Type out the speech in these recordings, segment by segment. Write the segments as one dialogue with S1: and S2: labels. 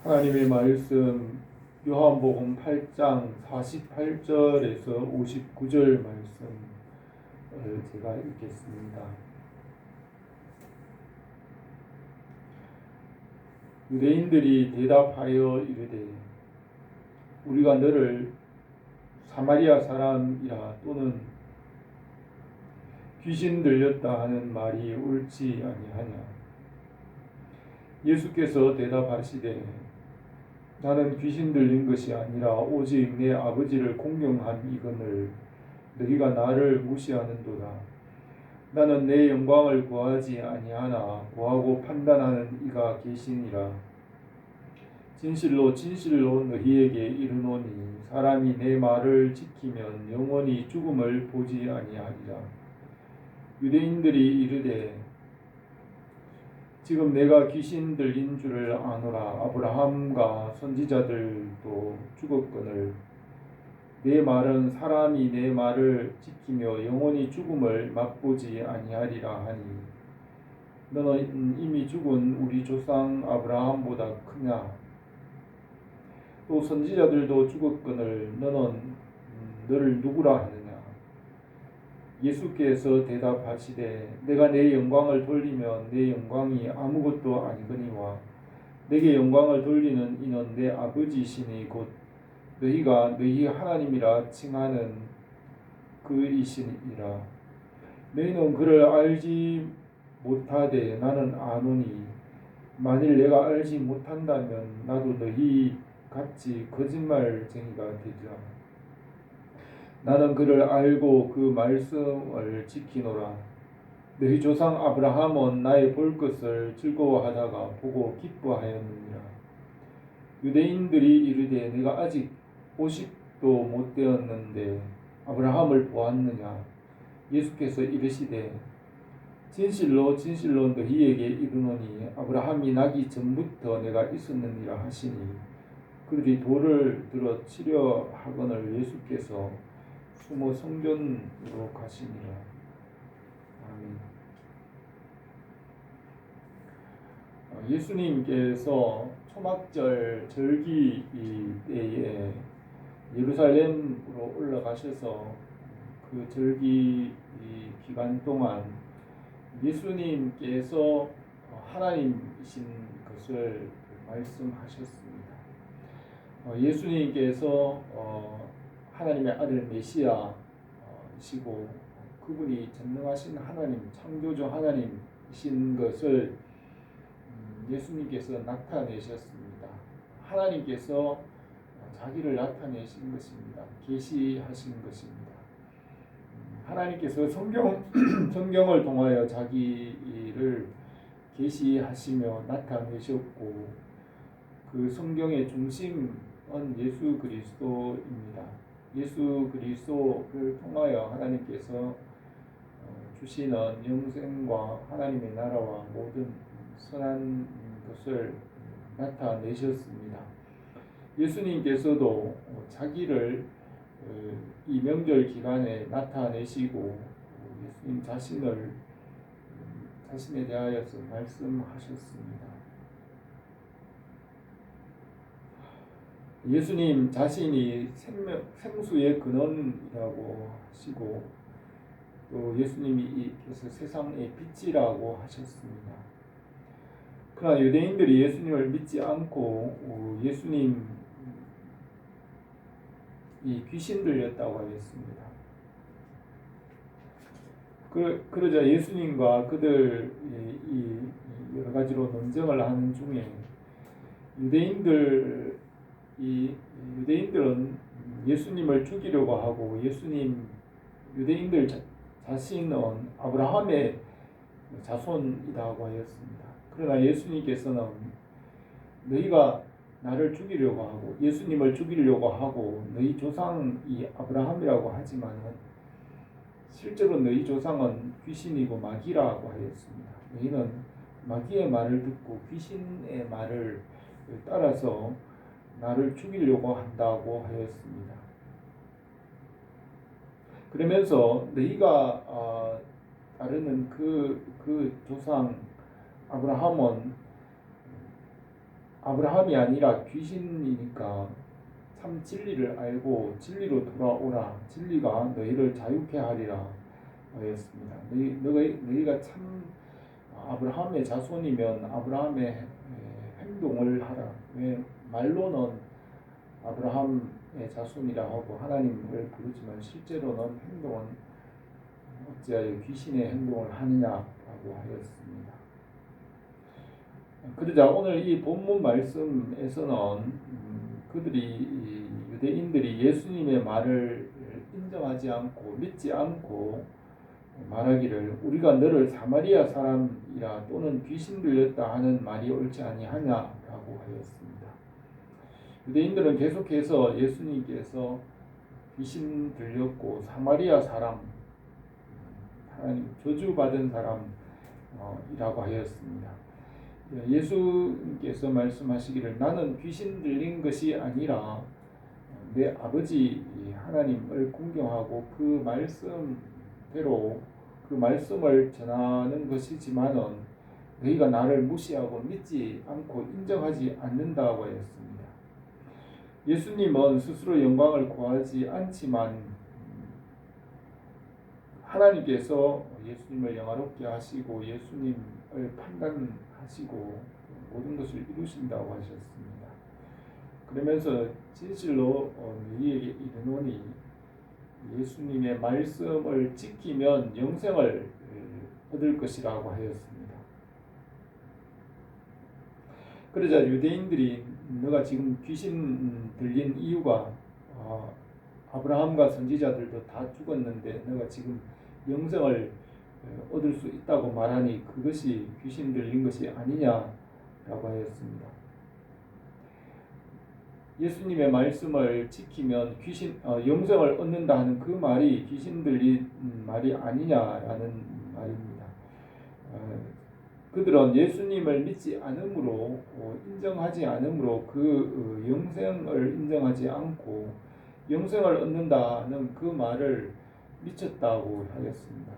S1: 하나님의 말씀 요한복음 8장 48절에서 59절 말씀을 제가 읽겠습니다. 유대인들이 대답하여 이르되 우리가 너를 사마리아 사람이라 또는 귀신 들렸다 하는 말이 옳지 아니하냐. 예수께서 대답하시되 나는 귀신 들린 것이 아니라 오직 내 아버지를 공경함이거늘 너희가 나를 무시하는도다. 나는 내 영광을 구하지 아니하나 구하고 판단하는 이가 계시니라. 진실로 진실로 너희에게 이르노니 사람이 내 말을 지키면 영원히 죽음을 보지 아니하리라. 유대인들이 이르되 지금 내가 귀신 들린 줄을 아노라. 아브라함과 선지자들도 죽었거늘 내 말은 사람이 내 말을 지키며 영원히 죽음을 맛보지 아니하리라 하니 너는 이미 죽은 우리 조상 아브라함보다 크냐. 또 선지자들도 죽었거늘 너는 너를 누구라 하느냐. 예수께서 대답하시되 내가 내 영광을 돌리면 내 영광이 아무것도 아니거니와 내게 영광을 돌리는 이는 내 아버지시니 곧 너희가 너희 하나님이라 칭하는 그이시니라. 너희는 그를 알지 못하되 나는 아노니 만일 내가 알지 못한다면 나도 너희 같이 거짓말쟁이가 되리라. 나는 그를 알고 그 말씀을 지키노라. 너희 조상 아브라함은 나의 볼 것을 즐거워하다가 보고 기뻐하였느니라. 유대인들이 이르되 내가 아직 50도 못 되었는데 아브라함을 보았느냐. 예수께서 이르시되 진실로 진실로 너희에게 이르노니 아브라함이 나기 전부터 내가 있었느니라 하시니 그들이 돌을 들어 치려 하거늘 예수께서 숨어 성전으로 가시니라. 아멘. 예수님께서 초막절 절기 때에 예루살렘으로 올라가셔서 그 절기 기간 동안 예수님께서 하나님이신 것을 말씀하셨습니다. 예수님께서 하나님의 아들 메시아이시고 그분이 전능하신 하나님, 창조주 하나님이신 것을 예수님께서 나타내셨습니다. 하나님께서 자기를 나타내신 것입니다. 계시하신 것입니다. 하나님께서 성경을 통하여 자기를 계시하시며 나타내셨고 그 성경의 중심은 예수 그리스도입니다. 예수 그리스도를 통하여 하나님께서 주시는 영생과 하나님의 나라와 모든 선한 것을 나타내셨습니다. 예수님께서도 자기를 이 명절 기간에 나타내시고 예수님 자신에 대하여서 말씀하셨습니다. 예수님 자신이 생수의 근원이라고 하시고 또 예수님께서 세상의 빛이라고 하셨습니다. 그러나 유대인들이 예수님을 믿지 않고 예수님이 귀신 들렸다고 하였습니다. 그러자 예수님과 그들이 여러 가지로 논쟁을 하는 중에 유대인들은 예수님을 죽이려고 하고 유대인들 자신은 아브라함의 자손이라고 하였습니다. 그러나 예수님께서는 너희가 나를 죽이려고 하고 예수님을 죽이려고 하고 너희 조상이 아브라함이라고 하지만 실제로 너희 조상은 귀신이고 마귀라고 하였습니다. 너희는 마귀의 말을 듣고 귀신의 말을 따라서 나를 죽이려고 한다고 하였습니다. 그러면서 너희가 따르는 그 조상 아브라함은 아브라함이 아니라 귀신이니까 참 진리를 알고 진리로 돌아오라. 진리가 너희를 자유케 하리라 하였습니다. 너희가 참 아브라함의 자손이면 아브라함의 행동을 하라. 왜 말로는 아브라함의 자손이라 하고 하나님을 부르지만 실제로는 행동은 어찌하여 귀신의 행동을 하느냐라고 하였습니다. 그러자 오늘 이 본문 말씀에서는 유대인들이 예수님의 말을 인정하지 않고 믿지 않고 말하기를 우리가 너를 사마리아 사람이라 또는 귀신 들렸다 하는 말이 옳지 아니하냐라고 하였습니다. 유대인들은 계속해서 예수님께서 귀신 들렸고 사마리아 사람, 하나님 저주받은 사람이라고 하였습니다. 예수님께서 말씀하시기를 나는 귀신 들린 것이 아니라 내 아버지 하나님을 공경하고 그 말씀대로 그 말씀을 전하는 것이지만은 너희가 나를 무시하고 믿지 않고 인정하지 않는다고 했습니다. 예수님은 스스로 영광을 구하지 않지만 하나님께서 예수님을 영화롭게 하시고 예수님을 판단하시고 모든 것을 이루신다고 하셨습니다. 그러면서 진실로 너희에게 이르노니 예수님의 말씀을 지키면 영생을 얻을 것이라고 하였습니다. 그러자 유대인들이 너가 지금 귀신 들린 이유가 아브라함과 선지자들도 다 죽었는데 너가 지금 영생을 얻을 수 있다고 말하니 그것이 귀신 들린 것이 아니냐라고 하였습니다. 예수님의 말씀을 지키면 영생을 얻는다 하는 그 말이 귀신 들린 말이 아니냐라는 말입니다. 그들은 예수님을 믿지 않으므로 인정하지 않으므로 그 영생을 인정하지 않고 영생을 얻는다는 그 말을 미쳤다고 하였습니다.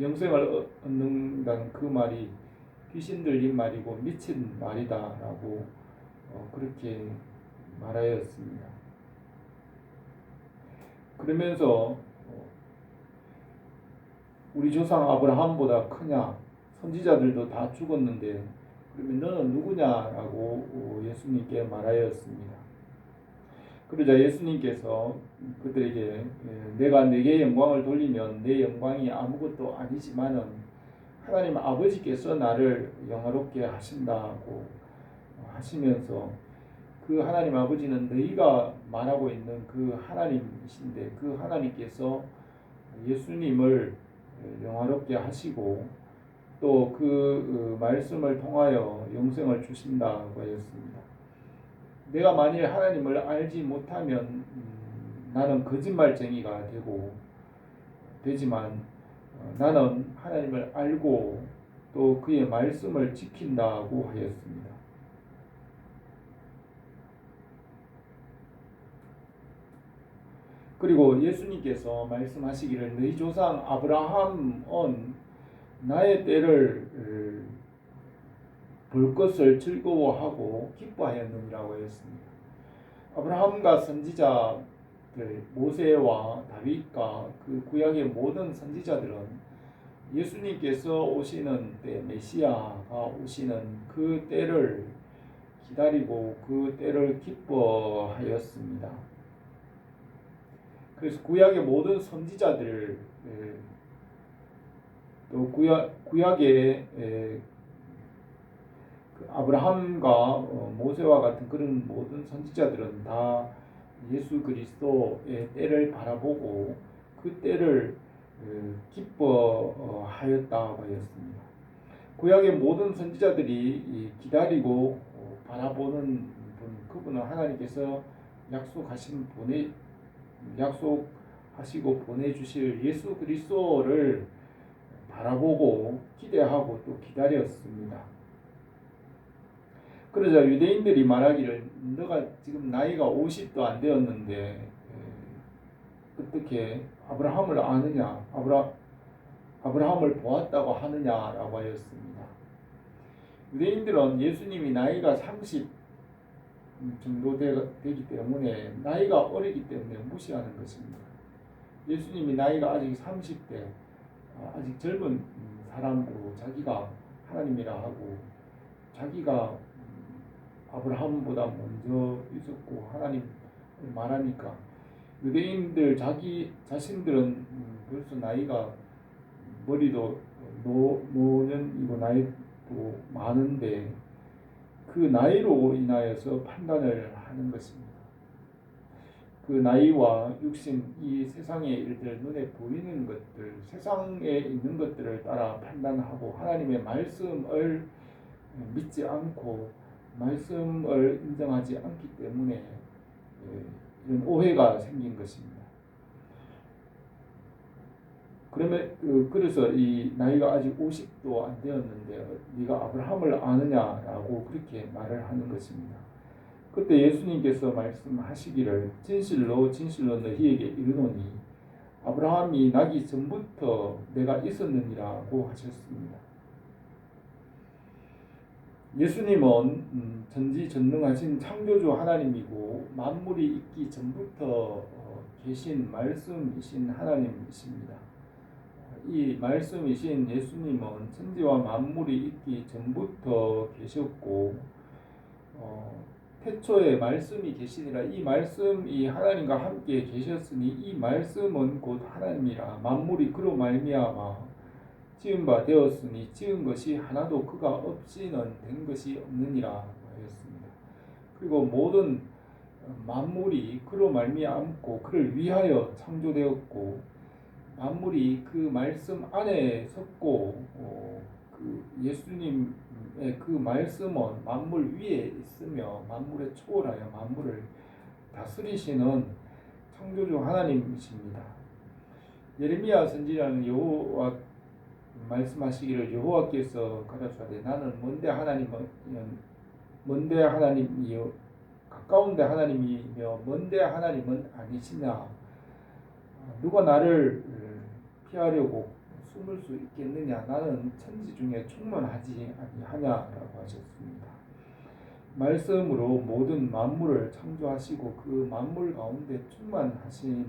S1: 영생을 얻는다는 그 말이 귀신 들린 말이고 미친 말이다라고 그렇게 말하였습니다. 그러면서 우리 조상 아브라함보다 크냐? 선지자들도 다 죽었는데 그러면 너는 누구냐라고 예수님께 말하였습니다. 그러자 예수님께서 그들에게 내가 내게 영광을 돌리면 내 영광이 아무것도 아니지만은 하나님 아버지께서 나를 영화롭게 하신다고 하시면서 그 하나님 아버지는 너희가 말하고 있는 그 하나님이신데 그 하나님께서 예수님을 영화롭게 하시고 또 그 말씀을 통하여 영생을 주신다고 하였습니다. 내가 만일 하나님을 알지 못하면 나는 거짓말쟁이가 되지만 나는 하나님을 알고 또 그의 말씀을 지킨다고 하였습니다. 그리고 예수님께서 말씀하시기를 너희 조상 아브라함은 나의 때를 볼 것을 즐거워하고 기뻐하였느니라고 했습니다. 아브라함과 선지자들 모세와 다윗과 그 구약의 모든 선지자들은 예수님께서 오시는 때 메시아가 오시는 그 때를 기다리고 그 때를 기뻐하였습니다. 그래서 구약의 모든 선지자들 또 구약의 아브라함과 모세와 같은 그런 모든 선지자들은 다 예수 그리스도의 때를 바라보고 그 때를 기뻐하였다고 하였습니다. 구약의 모든 선지자들이 기다리고 바라보는 분, 그분은 하나님께서 약속하시고 보내주실 예수 그리스도를 바라보고 기대하고 또 기다렸습니다. 그러자 유대인들이 말하기를 너가 지금 나이가 50도 안 되었는데 어떻게 아브라함을 아느냐 아브라함을 보았다고 하느냐라고 하였습니다. 유대인들은 예수님이 나이가 30 정도 되기 때문에 나이가 어리기 때문에 무시하는 것입니다. 예수님이 나이가 아직 30대 아직 젊은 사람으로 자기가 하나님이라 하고 자기가 아브라함보다 먼저 있었고 하나님 말하니까 유대인들 자기 자신들은 벌써 나이가 머리도 노년이고 나이도 많은데 그 나이로 인하여서 판단을 하는 것입니다. 그 나이와 육신 이 세상의 일들 눈에 보이는 것들 세상에 있는 것들을 따라 판단하고 하나님의 말씀을 믿지 않고 말씀을 인정하지 않기 때문에 이런 오해가 생긴 것입니다. 그래서 이 나이가 아직 50도 안 되었는데 네가 아브라함을 아느냐라고 그렇게 말을 하는 것입니다. 그때 예수님께서 말씀하시기를 진실로 진실로 너희에게 이르노니 아브라함이 나기 전부터 내가 있었느니라고 하셨습니다. 예수님은 전지전능하신 창조주 하나님이고 만물이 있기 전부터 계신 말씀이신 하나님이십니다. 이 말씀이신 예수님은 천지와 만물이 있기 전부터 계셨고 태초에 말씀이 계시니라 이 말씀이 하나님과 함께 계셨으니 이 말씀은 곧 하나님이라 만물이 그로 말미암아 지은 바 되었으니 지은 것이 하나도 그가 없이는 된 것이 없느니라 하였습니다. 그리고 모든 만물이 그로 말미암고 그를 위하여 창조되었고 만물이 그 말씀 안에 섰고 그 예수님의 그 말씀은 만물 위에 있으며 만물에 초월하여 만물을 다스리시는 창조주 하나님이십니다. 예레미야 선지자는 여호와 말씀하시기를 여호와께서 가라사대 나는 먼데 하나님이요 가까운데 하나님이며 먼데 하나님은 아니시냐 누가 나를 피하려고 숨을 수 있겠느냐 나는 천지 중에 충만하지 아니하냐라고 하셨습니다. 말씀으로 모든 만물을 창조하시고 그 만물 가운데 충만하신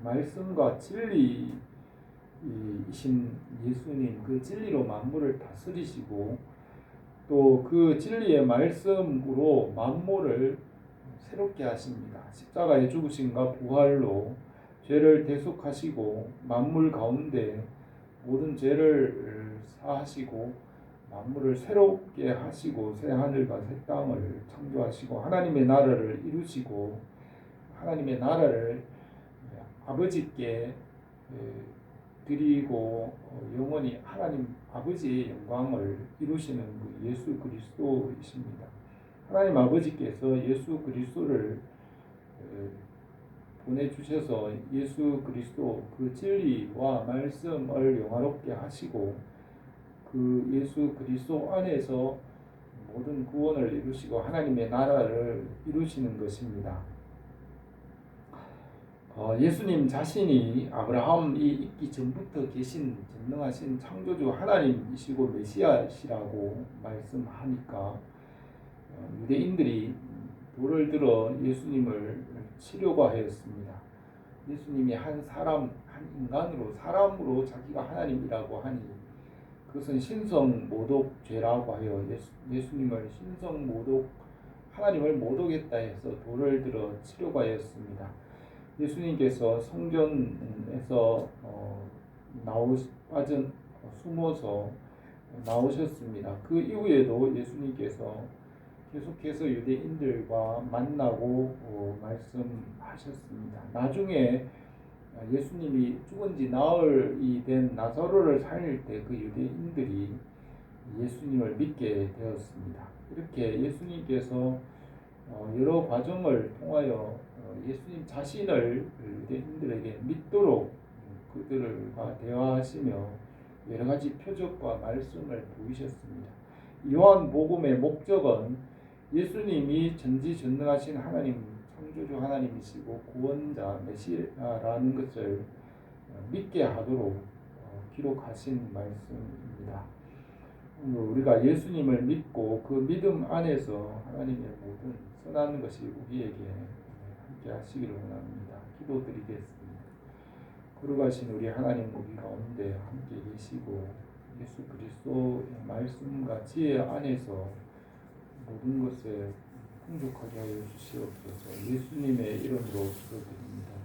S1: 말씀과 진리이신 예수님 그 진리로 만물을 다스리시고 또 그 진리의 말씀으로 만물을 새롭게 하십니다. 십자가의 죽으심과 부활로 죄를 대속하시고 만물 가운데 모든 죄를 사하시고 만물을 새롭게 하시고 새 하늘과 새 땅을 창조하시고 하나님의 나라를 이루시고 하나님의 나라를 아버지께 드리고 영원히 하나님 아버지의 영광을 이루시는 그 예수 그리스도이십니다. 하나님 아버지께서 예수 그리스도를 보내주셔서 예수 그리스도 그 진리와 말씀을 영화롭게 하시고 그 예수 그리스도 안에서 모든 구원을 이루시고 하나님의 나라를 이루시는 것입니다. 예수님 자신이 아브라함이 있기 전부터 계신 전능하신 창조주 하나님이시고 메시아시라고 말씀하니까 유대인들이 돌을 들어 예수님을 치려고 하였습니다. 예수님이 한 인간으로 사람으로 자기가 하나님이라고 하니 그것은 신성모독죄라고 하여 예수님을 신성모독 하나님을 모독했다 해서 돌을 들어 치려고 하였습니다. 예수님께서 성전에서 숨어서 나오셨습니다. 그 이후에도 예수님께서 계속해서 유대인들과 만나고 말씀하셨습니다. 나중에 예수님이 죽은 지 나흘이 된 나사로를 살릴 때 그 유대인들이 예수님을 믿게 되었습니다. 이렇게 예수님께서 여러 과정을 통하여 예수님 자신을 유대인들에게 믿도록 그들과 대화하시며 여러 가지 표적과 말씀을 보이셨습니다. 요한복음의 목적은 예수님이 전지전능하신 하나님, 창조주 하나님이시고 구원자, 메시아라는 것을 믿게 하도록 기록하신 말씀입니다. 우리가 예수님을 믿고 그 믿음 안에서 하나님의 모든 선한 것이 우리에게 함께 하시기를 원합니다. 기도드리겠습니다. 거룩하신 우리 하나님, 우리 가운데 함께 계시고 예수 그리스도의 말씀과 지혜 안에서 모든 것을 풍족하게 하여 주시옵소서. 예수님의 이름으로 기도드립니다.